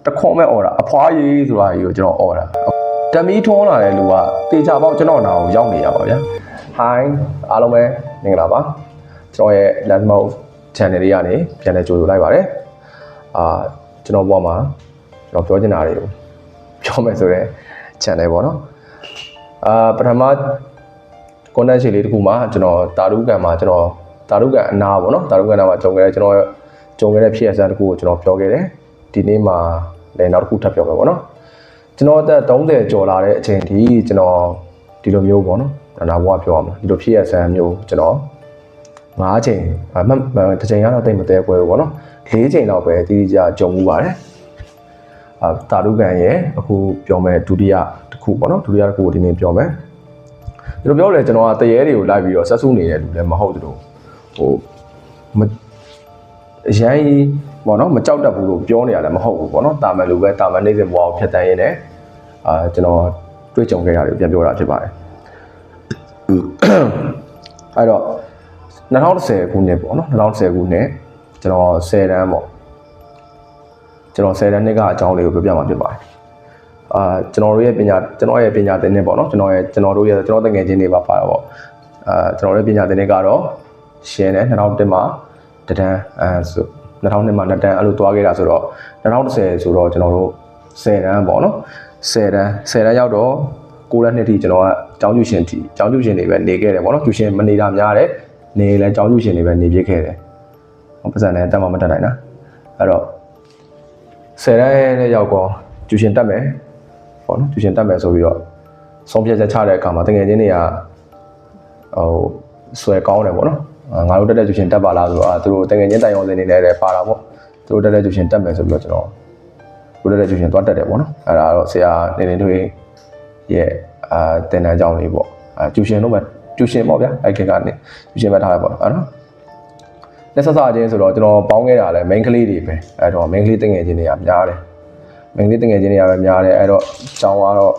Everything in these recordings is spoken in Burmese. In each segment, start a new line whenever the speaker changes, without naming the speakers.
တခွန်မဲ့អော်တာအဖွားကြီးဆိုတာကြီးကိုကျွန်တော်អော်တာတမီးထွန်းလာတဲ့လူကတေချာပေါက်ကျွန်တော်နာကိုရောက်နေရပါဗျာ Hi အားလုံးပဲမင်္ဂလာပါကျွန်တော်ရဲ့ Landmark channel လေးကနေပြန်လည်ကြိုဆိုလိုက်ပါတယ်ကျွန်တော်ဘဝမှာကျွန်တော်ပြောချင်တာတွေကိုပြောမယ်ဆိုတဲ့ channel ပေါ့နော်ပထမ content ရှည်လေးတစ်ခုမှာကျွန်တော်တာရုကန်မှာကျွန်တော်တာရုကန်အနာပေါ့နော်တာရုကန်နာမှာကြုံခဲ့တဲ့ကျွန်တော်ကြုံခဲ့တဲ့ဖြစ်ရပ်စမ်းတစ်ခုကိုကျွန်တော်ပြောခဲ့တယ်ဒီနေ့မှာလည်းနောက်တစ်ခုထပ်ပြောမယ်ပေါ့နော်ကျွန်တော်အသက်30ကျော်လာတဲ့အချိန်ထိကျွန်တော်ဒီလိုမျိုးပေါ့နော်နာဘဝပြောရမှာဒီလိုဖြစ်ရပ်စမ်းမျိုးကျွန်တော်5ချိန်တစ်ချိန်ကတော့တိတ်မသေးပွဲပေါ့နော်4ချိန်တော့ပဲတိတိကျကြုံမှုပါတယ်တာရုကန်ရဲ့အခုပြောမယ်ဒုတိယတစ်ခုပေါ့နော်ဒုတိယတစ်ခုကိုဒီနေ့ပြောမယ်ဒီလိုပြောလဲကျွန်တော်ကတရေတွေကိုလိုက်ပြီးတော့ဆက်စုနေတဲ့လူလည်းမဟုတ်ဘူးအရန်ကြီးပေါ့နော်မကြောက်တတ်ဘူးလို့ပြောနေရတယ်မဟုတ်ဘူးပေါ့နော်တာမန်လူပဲတာမန်နေစဉ်ဘဝကိုဖြတ်တန်းရင်းနဲ့ကျွန်တော်တွေ့ကြုံခဲ့ရတယ်ပြန်ပြောတာဖြစ်ပါတယ်အဲ့တော့2010ခုနှစ်ပေါ့နော်2010ခုနှစ်ကျွန်တော်10တန်းပေါ့ကျွန်တော်10တန်းနှစ်ကအကြောင်းလေးကိုပြောပြမှာဖြစ်ပါတယ်ကျွန်တော်ရဲ့ပညာသင်နှစ်ပေါ့နော်ကျွန်တော်တငယ်ချင်းတွေပါတာပေါ့ကျွန်တော်ရဲ့ပညာသင်နှစ်ကတော့ရှင်းတယ်2001မှာတန်းဆို2002မှာ2တန်းအဲ့လိုတွားခဲ့တာဆိုတော့2010ဆိုတော့ကျွန်တော်တို့10တန်းပေါ့နော်10တန်းရောက်တော့9တန်းနှစ်ထိကျွန်တော်ကကျောင်းကျူရှင်တွေပဲနေခဲ့တယ်ပေါ့နော်ကျူရှင်မနေတာများတယ်နေလဲကျောင်းကျူရှင်တွေပဲနေပြခဲ့တယ်ပတ်စံနဲ့တက်မှမတက်နိုင်တာအဲ့တော့10တန်းရဲ့ရောက်တော့ကျူရှင်တက်မယ်ပေါ့နော်ကျူရှင်တက်မယ်ဆိုပြီးတော့ဆုံးဖြတ်ချက်ချတဲ့အခါမှာတကယ်ချင်းတွေကဆွဲကောင်းတယ်ပေါ့နော်ငါတို့တက်တဲ့ကျူရှင်တက်ပါလားဆိုတော့သူတို့တကယ်ချင်းတိုင်အောင်စင်းနေတယ်ပါတာပေါ့သူတို့တက်တဲ့ကျူရှင်တက်မယ်ဆိုပြီးတော့ကျွန်တော်တို့တက်တဲ့ကျူရှင်သွားတက်တယ်ပေါ့နော်အဲ့ဒါတော့ဆရာနေထွေးရဲ့တင်တန်းကြောင်းလေးပေါ့ကျူရှင်တို့မှကျူရှင်ပေါ့ဗျာအဲ့ခေတ်ကနေကျူရှင်ပဲထားရပေါ့အဲ့နော်လက်ဆက်စားချင်းဆိုတော့ကျွန်တော်ပေါင်းခဲ့တာလဲ main ကလေးတွေပဲအဲ့တော့ main ကလေးတငယ်ချင်းတွေကများတယ်main ကလေးတငယ်ချင်းတွေကပဲများတယ်အဲ့တော့ကျောင်းကတော့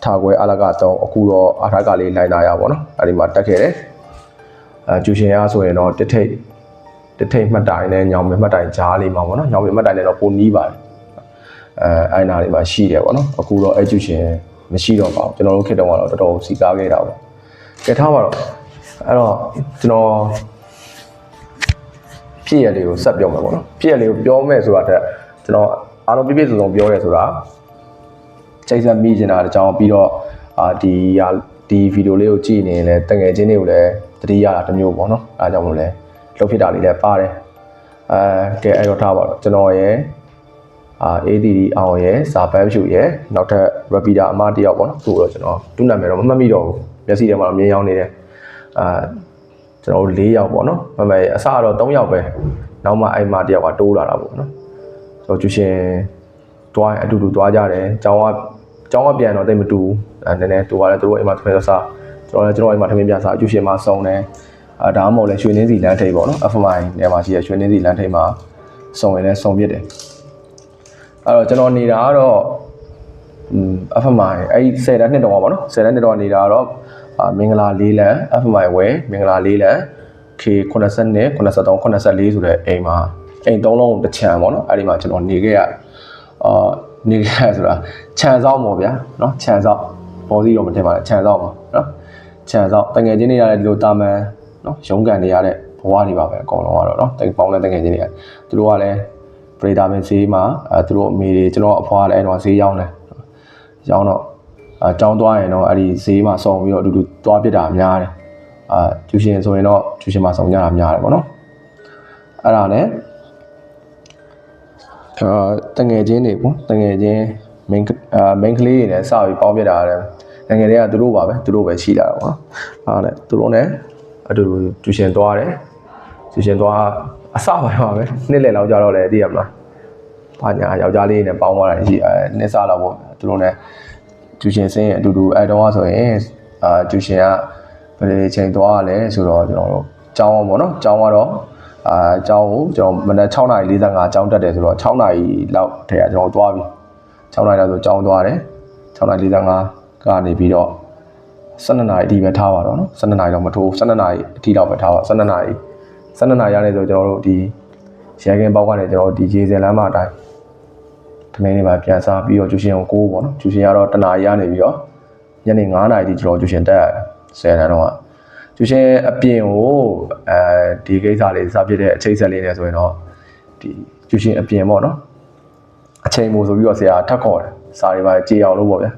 ထားခွဲအလကတော့အခုတော့အာထာကလေးလိုက်သားရပါတော့အဲ့ဒီမှာတက်ခဲ့တယ်ကျူရှင်ရဆိုရင်တော့တစ်ထိတ်မှတ်တိုင်နဲ့ညောင်မမှတ်တိုင်ကြားလေးမှာပေါ့နော်ညောင်မမှတ်တိုင်နဲ့တော့ပုံနီးပါတယ်အဲ့နာလေးမှာရှိတယ်ပေါ့နော်အခုတော့အဲ့ကျူရှင်မရှိတော့ပါဘူးကျွန်တော်တို့ခေတ္တကတော့တော်တော်စီကားခဲ့တာပေါ့ကဲထားပါတော့အဲ့တော့ကျွန်တော်ဖြစ်ရလေးကိုဆက်ပြောမယ်ပေါ့နော်ဖြစ်ရလေးကိုပြောမယ်ဆိုတာတက်ကျွန်တော်အားလုံးပြည့်စုံပြောရဲဆိုတာချိန်ဆက်မိနေတာအကြောင်းပြီးတော့ဒီဗီဒီယိုလေးကိုကြည့်နေရင်လည်းတငယ်ချင်းတွေကိုလည်းတတိယတာတစ်မျိုးပေါ့နော်အဲဒါကြောင့်မို့လဲလှုပ်ဖြစ်တာလေးလည်းပါတယ်ကဲအဲ့တော့ထားပါတော့ကျွန်တော်ရဲ့ADD အောင်ရဲ့စာပန်းဖြူရဲ့နောက်ထပ် repeater အမတယောက်ပေါ့နော်သူ့တော့ကျွန်တော်သူ့နာမည်တော့မမှတ်မိတော့ဘူးမျက်စိထဲမှာတော့မြင်ရောက်နေတယ်ကျွန်တော်4ယောက်ပေါ့နော်မမေအစတော့3ယောက်ပဲနောက်မှအဲ့မတယောက်ကတိုးလာတာပေါ့နော်ဆိုတော့ကျူရှင်တွားအတူတူတွားကြတယ်ကျောင်းကပြန်တော့တိတ်မတူဘူးနည်းနည်းတူပါတယ်သူတို့အိမ်မှာသမီးတော့စားကျွန်တော်အိမ်မှာသမီးပြစားကျူရှင်မှာစုံတယ်ဒါမှမဟုတ်လဲရွှေနှင်းစီလမ်းထိပ်ပေါ့နော် FMI နေရာမှာရှိရရွှေနှင်းစီလမ်းထိပ်မှာစုံရင်လည်းစုံပြစ်တယ်အဲ့တော့ကျွန်တော်နေတာကတော့FMI အဲ့10တန်းနှစ်တောင်ပေါ့နော်10တန်းနှစ်တောင်နေတာတော့မင်္ဂလာ၄လမ်း FMI ဝယ်မင်္ဂလာ၄လမ်း K80 83 84ဆိုတဲ့အိမ်မှာအိမ်3လုံးတစ်ချံပေါ့နော်အဲ့ဒီမှာကျွန်တော်နေခဲ့ရနေခဲ့ရဆိုတာခြံဆောင်ပေါ့ဗျာနော်ခြံဆောင်ပေါ်စီတော့မထင်ပါနဲ့ခြံဆောင်ပါနော်ခြံဆောင်တငယ်ချင်းတွေရတယ်ဒီလိုတာမန်နော်ရုံးကန်နေရတဲ့ဘဝတွေပါပဲအကောင်လုံးကတော့နော်ပေါင်းတဲ့တငယ်ချင်းတွေကသူတို့ကလည်းပရိဒါမင်ဈေးမှာသူတို့အမေတွေကျွန်တော်အဖွားလည်းအဲ့တော့ဈေးရောက်တယ်ရောက်တော့ကျောင်းသွားရင်တော့အဲ့ဒီဈေးမှာစုံပြီးတော့အတူတူသွားပြစ်တာများတယ်ကျူရှင်ဆိုရင်တော့ကျူရှင်မှာစုံကြတာများတယ်ပေါ့နော်အဲ့ဒါနဲ့တငယ်ချင်းတွေပေါ့တငယ်ချင်း main ကလေးတွေနဲ့စပြီးပေါင်းပြတာလည်းငယ်တွေကသူတို့ပါပဲသူတို့ပဲရှိလာတော့ပေါ့နော်အဲ့ဒါသူတို့နဲ့အတူတူကျူရှင်သွားတယ်ကျူရှင်သွားအစပိုင်းပါပဲနှစ်လည်လောက်ကြတော့လေသိရမလားဘာညာယောက်ျားလေးနဲ့ပေါင်းသွားတာရှိနှစ်စလောက်ပေါ့သူတို့နဲ့ကျူရှင်စင်းအတူတူအဲ့တော့ဆိုရင်ကျူရှင်ကဘယ်လိုချိန်သွားရလဲဆိုတော့ကျွန်တော်တို့ကျောင်းပေါ့နော်ကျောင်းကတော့ကျောင်းကိုကျွန်တော်မနက်6:45ကျောင်းတက်တယ်ဆိုတော့6:00လောက်ထဲကကျွန်တော်သွားပြီ6:00လောက်ဆိုကျောင်းသွားတယ်6:45ကနေပြီးတော့12:00အထိပဲထားပါတော့နော်12:00တော့မထိုး12:00အထိတော့ပဲထားပါ12:00ရနေဆိုကျွန်တော်တို့ဒီရဲကင်းပေါက်ကနေကျွန်တော်ဒီရေစင်လမ်းမအတိုင်း ထမင်းလေးပါပြန်စားပြီးတော့ကျူရှင်ကိုပေါ့နော်ကျူရှင်ကတော့တနာရီကနေပြီးတော့ညနေ9နာရီတိကျွန်တော်ကျူရှင်တက်10တန်းတော့ကျူရှင်အပြင်ကိုဒီကိစ္စလေးစဖြစ်တဲ့အချိန်ဆက်လေးနဲ့ဆိုရင်တော့ဒီကျူရှင်အပြင်ပေါ့နော်အချိန်မို့ဆိုပြီးတော့ဆရာထပ်ခေါ်တယ်စာတွေပါကြေအောင်လို့ပေါ့ဗျာ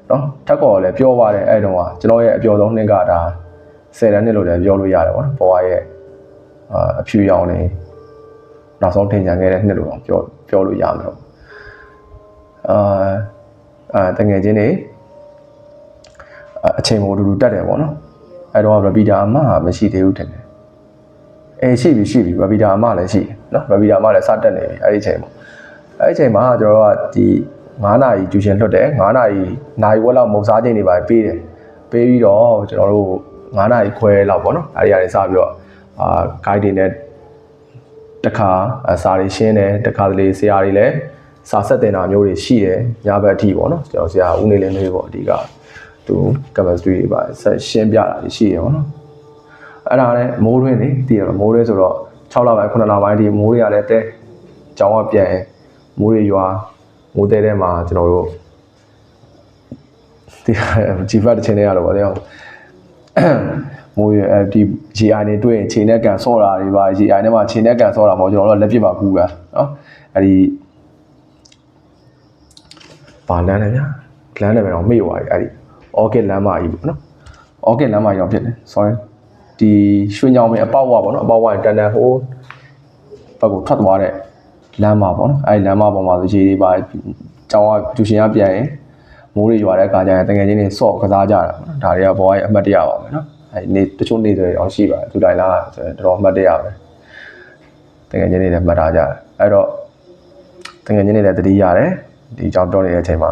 နော်ထပ်ခေါ်လည်းပြောပါတယ်အဲ့တုန်းကကျွန်တော်ရဲ့အပျော်ဆုံးနှစ်ကဒါ10တန်းနှစ်လို့လည်းပြောလို့ရတယ်ပေါ့နော်ဘဝရဲ့အဖြူရောင်နေနောက်ဆုံးထင်ကြံခဲ့တဲ့နှစ်လို့တော့ပြောလို့ရမယ်တော့တကယ်ချင်းနေအချိန်မို့အတူတူတက်တယ်ပေါ့နော်အဲ့တော့ repeater အမမရှိသေးဘူးထင်တယ်ရှိပြီ repeater အမလည်းရှိတယ်နော် repeater အမလည်းစတက်နေပြီအဲ့ဒီအချိန်ပေါ့အဲ့ဒီအချိန်မှာကျွန်တော်ကဒီ9နာရီကျူရှင်လွတ်တယ်9နာရီဝက်လောက်မုံစားချိန်တွေပါပေးတယ်ပေးပြီးတော့ကျွန်တော်တို့9နာရီခွဲလောက်ပေါ့နော်အဲ့ဒီကနေစပြီးတော့guide တွေနဲ့တခါစာတွေရှင်းတယ်တခါတလေဆရာတွေလည်းစာဆက်တင်တာမျိုးတွေရှိတယ်ညဘက်အထိပေါ့နော်ကျွန်တော်ဆရာဦးနေလင်းလေးပေါ့အဓိကသူ chemistry တွေပါဆက်ရှင်းပြတာရှိတယ်ပေါ့နော်အဲ့ဒါလည်းမိုးတွင်းနေတည်ရမိုးတွင်းဆိုတော့6လပိုင်း9လပိုင်းဒီမိုးတွေကလည်းတဲကျောင်းကပြန်မိုးတွေရွာမိုးတဲထဲမှာကျွန်တော်တို့ဒီဂျီဖတ်တစ်ချိန်လေးရတော့ဗောတဲ့မိုးရဒီ GI နေတွေ့ရင်ခြေနဲ့ကန်ဆော့တာတွေပါ GI နဲ့မှာခြေနဲ့ကန်ဆော့တာမဟုတ်ကျွန်တော်တို့လက်ပြပါကူတာနော်အဲ့ဒီဘာလမ်းလဲဗျာလမ်းလည်းပဲတော့မေ့သွားပြီအဲ့ဒီ orchid လမ်းမကြီးပေါ့နော် orchid လမ်းမကြီးတော့ဖြစ်တယ် sorry ဒီရွှေညောင်ပင်အပေါက်ဝပေါ့နော်အပေါက်ဝရင်တန်ဟိုးဘက်ကိုထွက်သွားတဲ့လမ်းမပေါ့နော်အဲ့ဒီလမ်းမပေါ်မှာဆိုခြေတွေပါကျောင်းကကျူရှင်ကပြန်ရင်မိုးတွေရွာတဲ့အခါကျရင်တကယ်ချင်းနေဆော့ကစားကြတာပေါ့နော်ဒါတွေကဘဝရဲ့အမှတ်တရပါပဲနော်အဲ့နေတချို့နေတွေအောင်ရှိပါတယ်သူတိုင်းလားဆိုရင်တော်တော်အမှတ်တရပဲတကယ်ချင်းနေလည်းမှတ်ထားကြတယ်အဲ့တော့တကယ်ချင်းနေလည်းတတိရတယ်ဒီအကြောင်းပြောနေတဲ့အချိန်မှာ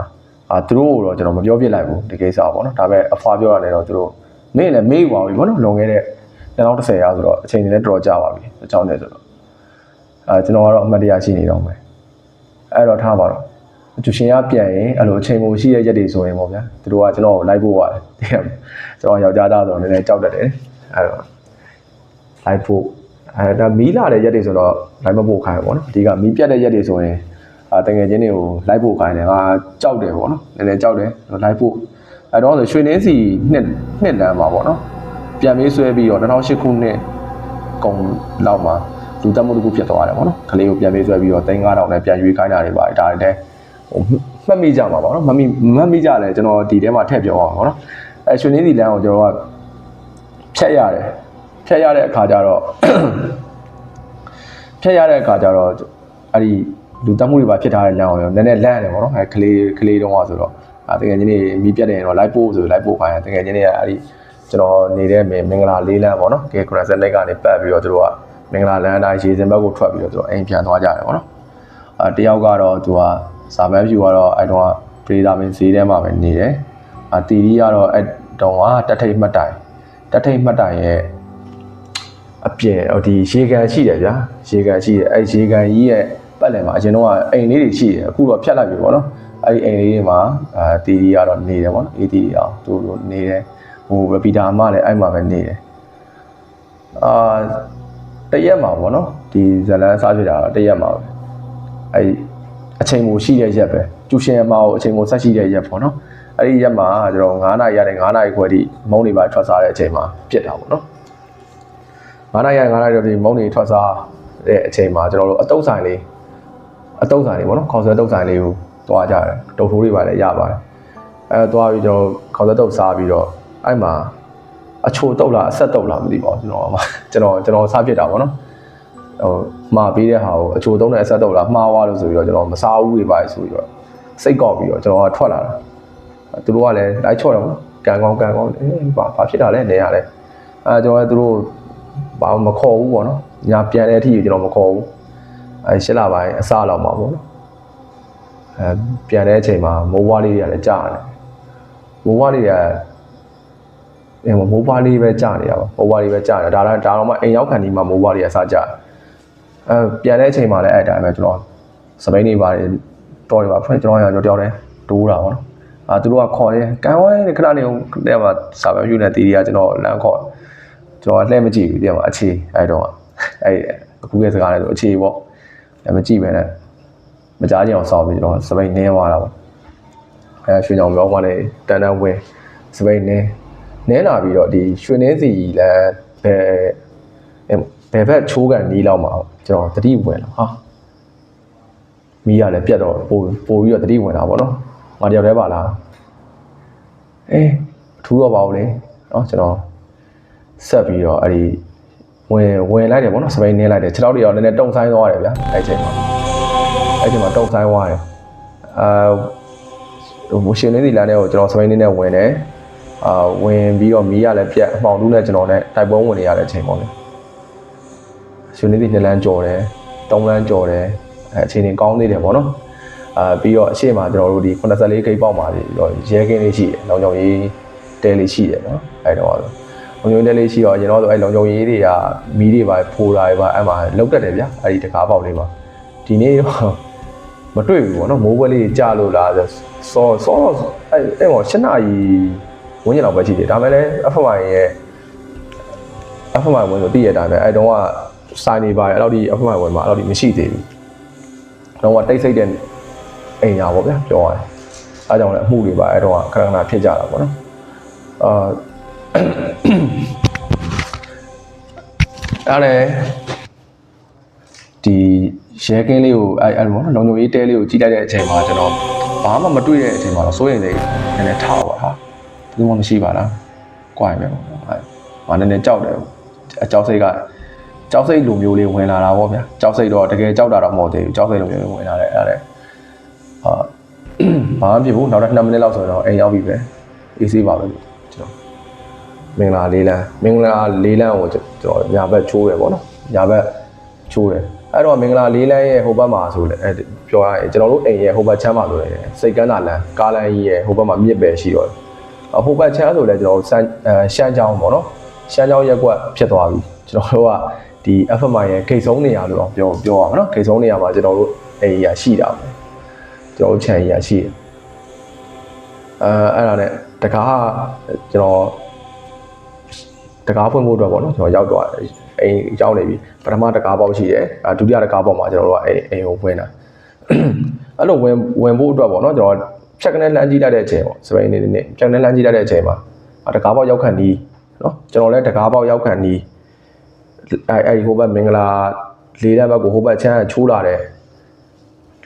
သူတို့တော့ကျွန်တော်မပြောပြလိုက်ဘူးဒီကိစ္စပေါ့နော်ဒါပေမဲ့အဖွာပြောတာလည်းတော့သူတို့မေ့လည်းမေ့ပါပြီပေါ့နော်လွန်ခဲ့တဲ့2010ရာဆိုတော့အချိန်တွေလည်းတော်တော်ကြာပါပြီအကြောင်းနဲ့ဆိုတော့ကျွန်တော်ကတော့အမှတ်တရရှိနေတော့မယ်အဲ့တော့ထားပါတော့ကျူရှင်ရပြန်ရင်အဲ့လိုအချိန်မို့ရှိတဲ့ရက်တွေဆိုရင်ပေါ့ဗျာသူတို့ကကျွန်တော်ကိုလိုက်ဖို့ပါတယ်ကျွန်တော်ယောက်ျားသားဆိုတော့နည်းနည်းကြောက်တတ်တယ်အဲ့တော့လိုက်ဖို့ဒါမီးလာတဲ့ရက်တွေဆိုတော့လိုက်မဖို့ခိုင်းပေါ့နော်အဓိကမီးပြတ်တဲ့ရက်တွေဆိုရင်တကယ်ချင်းတွေကိုလိုက်ဖို့ခိုင်းတယ်ကြောက်တယ်ပေါ့နော်နည်းနည်းကြောက်တယ်လိုက်ဖို့အဲ့တော့ဆိုရွှေနှင်းစီနှစ်လမ်းမှာပေါ့နော်ပြန်မေးဆွဲပြီးတော့2008ခုနှစ်ကုန်လောက်မှာလူတက်မှုတစ်ခုဖြစ်သွားတယ်ပေါ့နော်ကလေးကိုပြန်မေးဆွဲပြီးတော့3,500နဲ့ပြန်ရွေးခိုင်းတာတွေပါတယ်ဒါတွေလည်းမှတ်မိကြမှာပေါ့နော်မှတ်မိကြတယ်ကျွန်တော်ဒီထဲမှာထည့်ပြောအောင်ပေါ့နော်ရွှေနှင်းစီလမ်းကိုကျွန်တော်ကဖြတ်ရတဲ့အခါကျတော့အဲ့ဒီလူတက်မှုတွေပါဖြစ်ထားတဲ့လမ်းအောင်ရောနည်းနည်းလန့်ရတယ်ပေါ့နော်ကလေးတုံးကဆိုတော့တကယ်ချင်းနေမီးပြတ်တယ်တော့လိုက်ပို့ဆိုလိုက်ပို့ခိုင်းတယ်တကယ်ချင်းနေအဲ့ဒီကျွန်တော်နေတဲ့မင်္ဂလာလေးလမ်းပေါ့နော်ကဲ Crescent Lake ကနေပတ်ပြီးတော့သူတို့ကမင်္ဂလာလမ်းအတိုင်းရေစင်ဘက်ကိုထွက်ပြီးတော့သူတို့အိမ်ပြန်သွားကြတယ်ပေါ့နော်တယောက်ကတော့သူကစာမန်းဖြူကတော့အဲ့တော့ပရိဒါမင်ဈေးထဲမှာပဲနေတယ်တီရီကတော့အဲ့တုန်းကတက်ထိတ်မှတ်တိုင်ရဲ့အပြင်ဒီရေကန်ရှိတယ်ဗျာရေကန်ရှိတယ်အဲ့ရေကန်ကြီးရဲ့ပတ်လည်မှာအရင်တော့အိမ်လေးတွေရှိတယ်အခုတော့ဖြတ်လိုက်ပြီပေါ့နော်အဲ့ဒီအိမ်လေးတွေမှာတီရီကတော့နေတယ်ပေါ့နော်အေးတီရီအောင်သူတို့နေတယ်ဟိုပီတာအမလည်းအဲ့မှာပဲနေတယ်တရက်မှာပေါ့နော်ဒီဇလန်းစားဖြစ်တာတရက်မှာပဲအဲ့အချိန်မို့ရှိတဲ့ရက်ပဲကျူရှင်အမကိုအချိန်မို့ဆက်ရှိတဲ့ရက်ပေါ့နော်အဲ့ဒီရက်မှာကျွန်တော်9နာရီရတယ်9နာရီခွဲထိမုံတွေပါထွက်စားတဲ့အချိန်မှာပြစ်တာပေါ့နော်9နာရီတော့ဒီမုံတွေထွက်စားတဲ့အချိန်မှာကျွန်တော်တို့အတုပ်ဆိုင်လေးပေါ့နော်ခေါက်ဆွဲတုပ်ဆိုင်လေးကိုတွားကြတယ်တုပ်ထိုးတွေပါလည်းရပါတယ်တွားပြီးကျွန်တော်ခေါက်ဆွဲတုပ်စားပြီးတော့အဲ့မှာအချိုတုပ်လားအဆက်တုပ်လားမသိပါဘူးကျွန်တော်စားဖြစ်တာပေါ့နော်ဟိုမှာပေးတဲ့ဟာကိုအချိုတုံးနဲ့အဆက်တုပ်လားမှားသွားလို့ဆိုပြီးတော့ကျွန်တော်မစားဘူးတွေပါဆိုပြီးတော့စိတ်ကောက်ပြီးတော့ကျွန်တော်ကထွက်လာတာသူတို့ကလည်းလိုက်ချော့တယ်ပေါ့နော်ကန်ကောင်းဘာဖြစ်တာလဲနေရလဲကျွန်တော်ကသူတို့ဘာမှမခေါ်ဘူးပေါ့နော်ညာပြန်တဲ့အထိကျွန်တော်မခေါ်ဘူးရှစ်လပိုင်းအစလောက်မှာပေါ့နော်ပြန်တဲ့အချိန်မှာမိုးဝါးလေးတွေကလည်းကြာတယ်မိုးဝါးလေးတွေကမိုးဝါးလေးပဲကြာနေတာပါမိုးဝါးလေးပဲကြာတယ်ဒါတော့မှအိမ်ရောက်ခံဒီမှာမိုးဝါးလေးကစကြာပြန်တဲ့အချိန်မှာလည်းအဲ့အတိုင်းပဲကျွန်တော်စပိန်နေပါတယ်တော်တယ်ပါဖွင့်ကျွန်တော်ရောတယောက်တည်းတိုးတာပေါ့နော်သူတို့ကခေါ်တယ်ကန်ဝိုင်းခဏနေတဲ့မှာစာပေယူနေတီးရီကကျွန်တော်လမ်းခေါ်ကျွန်တော်လှည့်မကြည့်ဘူးတဲ့မှာအခြေအဲ့တော့အဲ့အခုကစကားလဲဆိုအခြေပေါ့လည်းမကြည့်ပဲနဲ့ မကြားချင်အောင်စောင့်ပြီးကျွန်တော်စပိန်နင်းသွားတာပေါ့ရွှေညောင်ပြောင်းမှလည်းတန်တန်းဝင်စပိန်နင်းလာပြီးတော့ဒီရွှေနှင်းစီလည်းဘယ်ဘက်ချိုးကန်နီးလောက်မှာကျွန်တော်တတိဝင်လာဟာမီးရလည်းပြတ်တော့ပို့ပြီးတော့တတိဝင်လာပေါ့နော်ငါတယောက်တည်းပါလားထူးတော့ပါဘူးလေနော်ကျွန်တော်ဆက်ပြီးတော့အဲ့ဒီဝင်လိုက်တယ်ပေါ့နော်စပိန်နင်းလိုက်တယ်ခြေထောက်တွေရောနည်းနည်းတုံဆိုင်သွားတယ်ဗျာအဲ့ချိန်မှာတုံဆိုင်သွားတယ်ရှင်နေစီလမ်းထဲကိုကျွန်တော်စပိန်နင်းနဲ့ဝင်တယ်ဝင်ပြီးတော့မီးရလည်းပြတ်အမှောင်တူးနဲ့ကျွန်တော်နဲ့တိုက်ပွဲဝင်နေရတဲ့အချိန်ပေါ့လေရှင်နေစီ2လမ်းကြော်တယ်3လမ်းကြော်တယ်အခြေအနေကောင်းသေးတယ်ပေါ့နော်ပြီးတော့အရှိမကျွန်တော်တို့ဒီ84ဂိတ်ပေါက်မှာပြီးတော့ရဲကင်းလေးရှိတယ်လုံခြုံရေးတဲလေးရှိတယ်နော်အဲ့တော့လုံခြုံရေးတဲလေးရှိတော့ကျွန်တော်တို့အဲ့လုံခြုံရေးတွေကမီးတွေပါဖိုးတာတွေပါအဲ့မှာလောက်တက်တယ်ဗျာအဲ့ဒီတကားပေါက်လေးမှာဒီနေ့တော့မတွေ့ဘူးပေါ့နော်မိုးပွဲလေးကြာလို့လားစောအဲ့ပေါ့7နာရီဝန်းကျင်လောက်ပဲရှိတယ်ဒါပေမဲ့လည်း FMI ရဲ့ FMI ဝင်ဆိုတည့်ရတာပဲအဲ့တုန်းကစိုင်းနေပါတယ်အဲ့တော့ဒီ FMI ဝင်မှာအဲ့တော့ဒီမရှိသေးဘူးတော့တိတ်ဆိတ်တဲ့အိမ်ညာပေါ့ဗျာပြောရတယ်အဲကြောင့်လည်းအမှုတွေပါအဲ့တော့ခဏခဏဖြစ်ကြတာပေါ့နော်အဲ့လည်းဒီရဲကင်းလေးကိုအဲ့ပေါ့နော်လုံခြုံရေးတဲလေးကိုကြီးလိုက်တဲ့အချိန်မှာကျွန်တော်ဘာမှမတွေ့တဲ့အချိန်မှာတော့စိုးရိမ်နေတယ်နည်းနည်းထားပါဟာဘူးမှမရှိပါလားကြွိုင်ပဲပေါ့ဟာနည်းနည်းကြောက်တယ်အကြောက်စိတ်ကကြောက်စိတ်လိုမျိုးလေးဝင်လာတာပေါ့ဗျာကြောက်စိတ်တော့တကယ်ကြောက်တာတော့မဟုတ်သေးဘူးကြောက်စိတ်လိုမျိုးဝင်လာတယ်အဲ့ဒါလည်းဘာမှဖြစ်ဘူးနောက်2မိနစ်လောက်ဆိုတော့အိမ်ရောက်ပြီပဲအေးဆေးပါပဲကျွန်တော်မင်္ဂလာလေးလမ်းကိုကျွန်တော်ညာဘက်ချိုးတယ်ပေါ့နော်ညာဘက်ချိုးတယ်အဲ့တော့မင်္ဂလာလေးလမ်းရဲ့ဟိုဘက်မှာဆိုလဲပြောရရင်ကျွန်တော်တို့အိမ်ရဲ့ဟိုဘက်ချမ်းမှာဆိုလဲစိတ်ကန်းသာလမ်းကားလမ်းကြီးရဲ့ဟိုဘက်မှာမြစ်ပဲရှိတော့ဟိုဘက်ချမ်းဆိုလဲကျွန်တော်ရှမ်းချောင်းပေါ့နော်ရှမ်းချောင်းရက်ကွက်ဖြစ်သွားပြီကျွန်တော်တို့ကဒီ FMI ရဲ့ဂိတ်ဆုံးနေရာလို့တော့ပြောရမှာနော်ဂိတ်ဆုံးနေရာမှာကျွန်တော်တို့အိမ်ကြီးရှိတာပေါ့ကျွန်တော်ခြံကြီးရှိတယ်အဲ့ဒါနဲ့တကားကျွန်တော်တကားဖွင့်ဖို့အတွက်ပေါ့နော်ကျွန်တော်ရောက်တော့အိမ်ရောက်နေပြီပထမတကားပေါက်ရှိတယ်ဒုတိယတကားပေါက်မှာကျွန်တော်တို့ကအိမ်ကိုဝင်တာအဲ့လိုဝင်ဖို့အတွက်ပေါ့နော်ကျွန်တော်ဖြတ်ကနေလမ်းကြီးလိုက်တဲ့အချိန်ပေါ့စပိန်နေဖြတ်ကနေလမ်းကြီးလိုက်တဲ့အချိန်မှာတကားပေါက်ရောက်ခန့်နီးနော်ကျွန်တော်လည်းတကားပေါက်ရောက်ခန့်နီးအဲ့ဟိုဘက်မင်္ဂလာလေးတဲ့ဘက်ကိုဟိုဘက်ချမ်းချိုးလာတယ်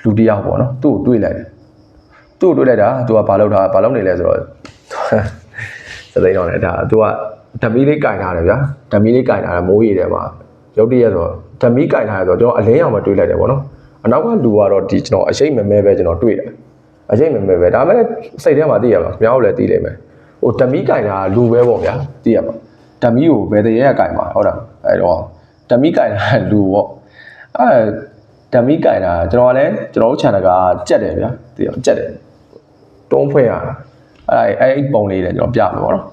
လူတယောက်ပေါ့နော်သူ့ကိုတွေးလိုက်တယ်သူကဘာလုပ်နေလဲဆိုတော့စသိတော့လေဒါသူကဓမီလေးကင်ထားတယ်ဗျာဓမီလေးကင်ထားတယ်မိုးရေထဲမှာရုပ်တရက်ဆိုတော့ဓမီကင်ထားတယ်ဆိုတော့ကျွန်တော်အလင်းအောင်မတွေးလိုက်တယ်ပေါ့နော်အနောက်ကလူကတော့ဒီကျွန်တော်အရှိတ်မဲပဲကျွန်တော်တွေးတယ်အရှိတ်မဲပဲဒါပေမဲ့စိတ်ထဲမှာသိရမှာခင်ဗျားတို့လည်းသိလိမ့်မယ်ဟိုဓမီကင်ထားလူပဲပေါ့ဗျာသိရမှာဓမီကိုဘယ်တရက်ကင်မှာဟုတ်တာအဲ့တော့ဓမီကင်ထားလူပေါ့ဓမီကင်တာကျွန်တော်လည်းကျွန်တော်တို့ channel ကကြက်တယ်ဗျာသိရကြက်တယ်တုံးဖွဲ့ရအဲ့ပုံလေးလည်းကျွန်တော်ပြမယ်ပေါ့နော်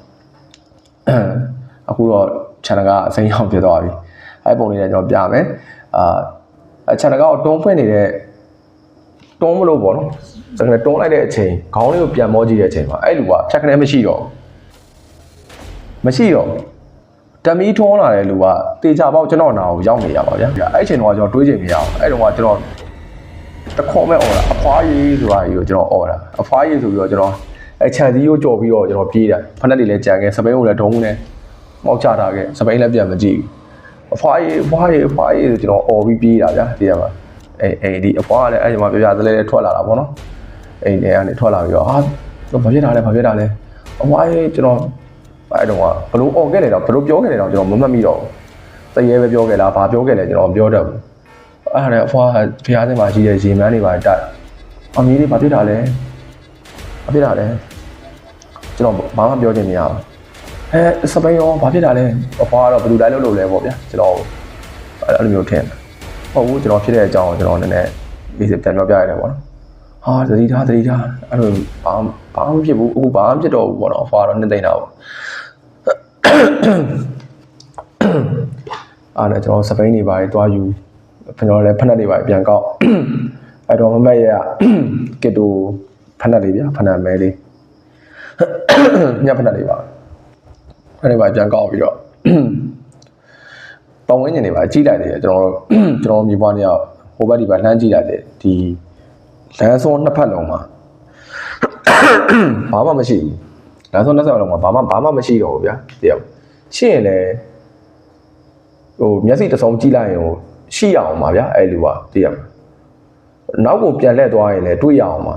အခုတော့ channel ကအစိမ်းအောင်ဖြစ်သွားပြီအဲ့ပုံလေးလည်းကျွန်တော်ပြမယ်channel ကတုံးဖွဲ့နေတဲ့တုံးမလို့ပေါ့နော်တကယ်တုံးလိုက်တဲ့အချိန်ခေါင်းလေးကိုပြန်မောကြည့်တဲ့အချိန်မှာအဲ့လူကဖြတ်ခနဲမရှိတော့ဓမီထုံးလာတဲ့လူကတေချာပေါက်ကျွန်တော်နာကိုရောက်နေရပါဗျာအဲ့အချိန်တော့ကျွန်တော်တွေးချင်မရအောင်အဲ့တော့ကကျွန်တော်တခေါ်မဲ့អော်တာအဖွားကြီးဆိုတာကြီးကိုကျွန်တော်អော်တာအဖွားကြီးဆိုပြီးတော့ကျွန်တော်အဲ့ခြံစည်းကိုကြော်ပြီးတော့ကျွန်တော်ပြေးတာဖက်နဲ့တွေလည်းကြံခဲ့စပိန်ကိုလည်းဒုံးနဲ့မောက်ချတာခဲ့စပိန်လည်းပြန်မကြည့်ဘူးအဖွားကြီးဆိုကျွန်တော်អော်ပြီးပြေးတာဗျာဒီကမှာအဲ့ဒီအဖွားကလည်းအဲ့ဒီမှာပြပြသလဲထွက်လာတာပေါ့နော်အဲ့ဒီကနေထွက်လာပြီးတော့ဟာဘာဖြစ်တာလဲအဖွားကြီးကျွန်တော်အဲ့တော့ဘလို့អော်ခဲ့လေတော့ဘလို့ပြောခဲ့လေတော့ကျွန်တော်မမှတ်မိတော့တရေပဲပြောခဲ့လားဘာပြောခဲ့လဲကျွန်တော်မပြောတတ်ဘူးအဲ့ဒါလည်းအဖွားဖျားစင်းမှာရှိတဲ့ရေမန်းတွေပါတက်အမီးလေးဘာဖြစ်တာလဲကျွန်တော်ဘာမှပြောချင်မရဘူးစပိန်ရောဘာဖြစ်တာလဲအဖွားကတော့ဘယ်လိုလိုက်လို့လဲပေါ့ဗျာကျွန်တော်အဲ့လိုမျိုးထင်တယ်ဟုတ်ဘူးကျွန်တော်ဖြစ်တဲ့အကြောင်းကိုကျွန်တော်နည်းနည်းလေးစပြန်ပြောပြရတယ်ပေါ့နော်ဟာသတိထားအဲ့လိုဘာမှဖြစ်ဘူးအခုဘာမှဖြစ်တော့ဘူးပေါ့နော်အဖွားတော့နှစ်သိမ့်တာပေါ့အဲ့ဒါကျွန်တော်စပိန်နေပါတွားယူကျွန်တော်လည်းဖက်နှက်တွေပါပြန်ကောက်အဲ့တော့မမက်ရကစ်တိုဖက်နှက်လေးဗျာဖက်နှက်မဲလေးညဖက်နှက်လေးပါအဲ့ဒီပါပြန်ကောက်ပြီးတော့တောင်ဝင်းကျင်တွေပါကြီးလိုက်တယ်ကျွန်တော်မြေပွားနေရဟိုဘက်ဒီပါလှမ်းကြည့်လိုက်တယ်ဒီ လမ်းဆုံးနှစ်ဖက်လုံးမှာဘာမှမရှိဘူးလမ်းဆုံးနှစ်ဖက်လုံးမှာဘာမှမရှိတော့ဘူးဗျာတယောက်ရှင်းရင်လည်းဟိုမျက်စိတစ်စုံကြည့်လိုက်ရင်ဟိုရှိရအောင်ပါဗျာအဲ့လူကတယောက်နောက်ကိုပြန်လှည့်သွားရင်လည်းတွေးရအောင်ပါ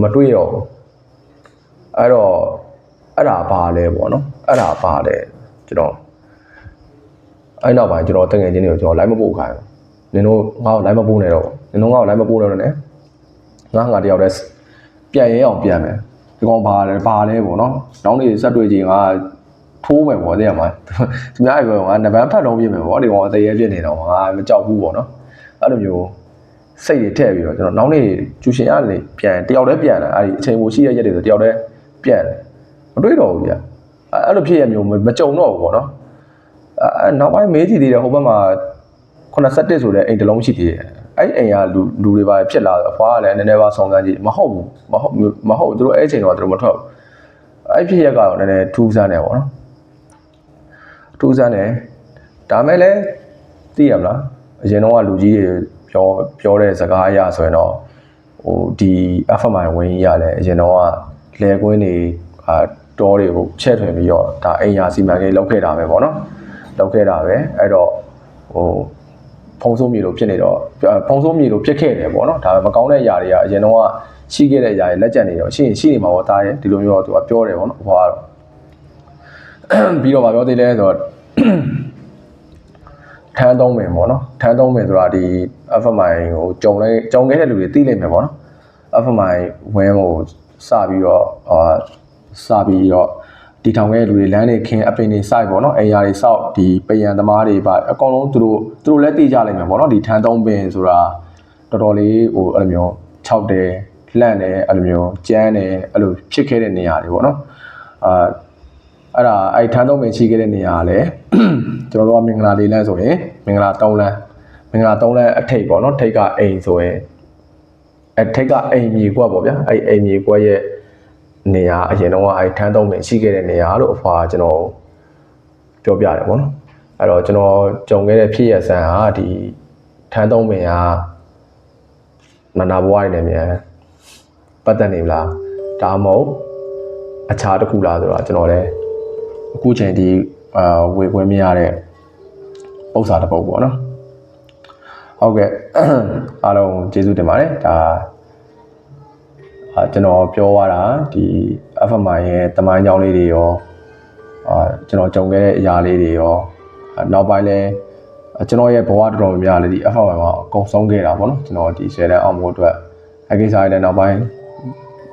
မတွေးတော့ဘူးအဲ့တော့အဲ့ဒါပါလဲပေါ့နော်အဲ့ဒါပါလဲကျွန်တော်အဲ့နောက်ပိုင်းကျွန်တော်တငယ်ချင်းတွေကိုကျွန်တော် live မပို့ခိုင်းဘူးနင်တို့ငါ့ကို live မပို့နဲ့တော့နင်တို့ငါ့ကို live မပို့တော့နဲ့ငါတယောက်တည်းပြန်ရဲအောင်ပြန်မယ်ဒီကောင်ပါလဲပေါ့နော်နောက်နေ့ဆက်တွေ့ချင်းငါထိုးမယ်ပေါ့တဲ့မှာသူများပြောငါနဗန်းဖတ်လုံးပြမယ်ပေါ့ဒီကောင်အသေးရဲပြနေတော့ငါမကြောက်ဘူးပေါ့နော်အဲ့လိုမျိုးစိတ်တွေထည့်ပြီးတော့ကျွန်တော်နောက်နေ့ကျူရှင်ရနေပြန်တယောက်တည်းပြန်လာအဲ့ဒီအချိန်ကိုရှိရရက်တွေဆိုတယောက်တည်းပြန်တယ်မတွေးတော့ဘူးဗျအဲ့လိုဖြစ်ရမျိုးမကြုံတော့ဘူးပေါ့နော်နောက်ပိုင်းမေးကြည့်သေးတယ်ဟိုဘက်မှာ81ဆိုတဲ့အိမ်တစ်လုံးရှိသေးတယ်အဲ့အိမ်ကလူတွေပါဖြစ်လာအဖွားကလည်းနည်းနည်းပါဆောင်းစမ်းကြည့်မဟုတ်သူတို့အဲ့အချိန်တော့သူတို့မထွက်ဘူးအဲ့ဖြစ်ရက်ကတော့နည်းနည်းထူးဆန်းတယ်ပေါ့နော်ထူးဆန်းတယ်ဒါမဲ့လည်းသိရမလားအရင်တော့ကလူကြီးတွေပြောတဲ့စကားအရဆိုရင်တော့ဟိုဒီ FMI ဝင်းကြီးရလဲအရင်တော့ကလဲကွင်းတွေတောတွေကိုချဲ့ထွင်ပြီးတော့ဒါအိမ်ယာစီမံကိန်းလုပ်ခဲ့တာပဲပေါ့နော်လုပ်ခဲ့တာပဲအဲ့တော့ဟိုဖုံးစိုးမြေလိုဖြစ်နေတော့ဖုံးစိုးမြေလိုဖြစ်ခဲ့တယ်ပေါ့နော်ဒါမကောင်းတဲ့အရာတွေကအရင်တော့ကရှိခဲ့တဲ့အရာတွေလက်ကျန်နေတော့ရှိနေမှာပေါ့တားရဲ့ဒီလိုမျိုးတော့သူကပြောတယ်ပေါ့နော်ဟိုကတော့ပြီးတော့ဗာပြောသေးလဲဆိုတော့ထမ်းသုံးပင်ပေါ့နော်ထမ်းသုံးပင်ဆိုတာဒီ FMI ကိုကြုံခဲ့တဲ့လူတွေသိလိမ့်မယ်ပေါ့နော် FMI ဝင်းကိုစပြီးတော့တီထောင်ခဲ့တဲ့လူတွေလမ်းတွေခင်းအပင်တွေစိုက်ပေါ့နော်အိမ်ယာတွေစောက်ဒီပယံသမားတွေပါအကောင်လုံးသူတို့လည်းသိကြလိမ့်မယ်ပေါ့နော်ဒီထမ်းသုံးပင်ဆိုတာတော်တော်လေးဟိုအဲ့လိုမျိုး6တယ်လှန့်တယ်အဲ့လိုမျိုးကျန်းတယ်အဲ့လိုဖြစ်ခဲ့တဲ့နေရာတွေပေါ့နော်အဲ့ထမ်းသုံးပင်ရှိခဲ့တဲ့နေရာကလည်းကျွန်တော်တို့ကမင်္ဂလာလေးလမ်းဆိုရင်မင်္ဂလာ3လမ်းအထိပ်ပေါ့နော်ထိပ်ကအိမ်ဆိုရင်ထိပ်ကအိမ်မြေကွက်ပေါ့ဗျာအဲ့အိမ်မြေကွက်ရဲ့နေရာအရင်တော့အဲ့ထမ်းသုံးပင်ရှိခဲ့တဲ့နေရာလို့အဖွာကျွန်တော်ပြောပြတယ်ပေါ့နော်အဲ့တော့ကျွန်တော်ကြုံခဲ့တဲ့ဖြစ်ရဆန်းဟာဒီထမ်းသုံးပင်ကနာနာဘွားရည်နဲ့မြန်ပတ်သက်နေလားဒါမှမဟုတ်အခြားတစ်ခုလားဆိုတော့ကျွန်တော်လည်းအခုချိန်ဒီဝေခွင့်မရတဲ့ပုံစံတစ်ပုဒ်ပေါ့နော်ဟုတ်ကဲ့အားလုံးကျေးဇူးတင်ပါတယ်ဒါကျွန်တော်ပြောရတာဒီ FMI ရဲ့တမိုင်းကြောင်းလေးတွေရောကျွန်တော်ကြုံခဲ့တဲ့အရာလေးတွေရောနောက်ပိုင်းလဲကျွန်တော်ရဲ့ဘဝတော်တော်များများလေးဒီ FMI မှာအကုန်ဆုံးခဲ့တာပေါ့နော်ကျွန်တော်ဒီ10တန်းအောင်ဖို့အတွက်အကိစ္စတွေလည်းနောက်ပိုင်း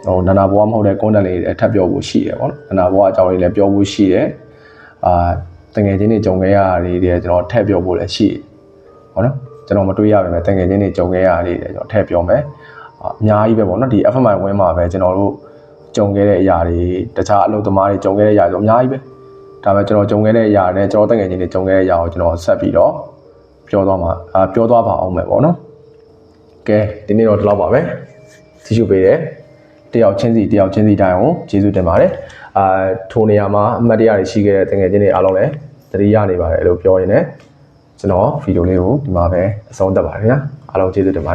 ဟိုနာနာဘဝမဟုတ်တဲ့ content လေးတွေထပ်ပြောဖို့ရှိတယ်ပေါ့နော်နာနာဘဝအကြောင်းလေးလည်းပြောဖို့ရှိတယ်တငယ်ချင်းတွေကြုံခဲ့ရတာတွေကျွန်တော်ထည့်ပြောဖို့လည်းရှိတယ်ပေါ့နော်ကျွန်တော်မတွေးရပါမယ်တငယ်ချင်းတွေကြုံခဲ့ရတာတွေကျွန်တော်ထည့်ပြောမယ်အများကြီးပဲပေါ့နော်ဒီ FMI ဝင်းမှာပဲကျွန်တော်တို့ကြုံခဲ့တဲ့အရာတွေတခြားအလုပ်သမားတွေကြုံခဲ့တဲ့အရာတွေအများကြီးပဲဒါပေမဲ့ကျွန်တော်ကြုံခဲ့တဲ့အရာနဲ့ကျွန်တော်တငယ်ချင်းတွေကြုံခဲ့တဲ့အရာကိုကျွန်တော်ဆက်ပြီးတော့ပြောသွားပါအောင်မယ်ပေါ့နော်ကဲဒီနေ့တော့ဒီလောက်ပါပဲကြည့်ရှုပေးတယ်တယောက်ချင်းစီတိုင်းကိုကျေးဇူးတင်ပါတယ်ထိုနေရာမှာအမှတ်တရတွေရှိခဲ့တဲ့တငယ်ချင်းတွေအားလုံးလည်းသတိရနေပါတယ်လို့ပြောရင်းနဲ့ကျွန်တော်ဗီဒီယိုလေးကိုဒီမှာပဲအဆုံးသတ်ပါတယ်ခင်ဗျာအားလုံးကျေးဇူးတင်ပါတယ်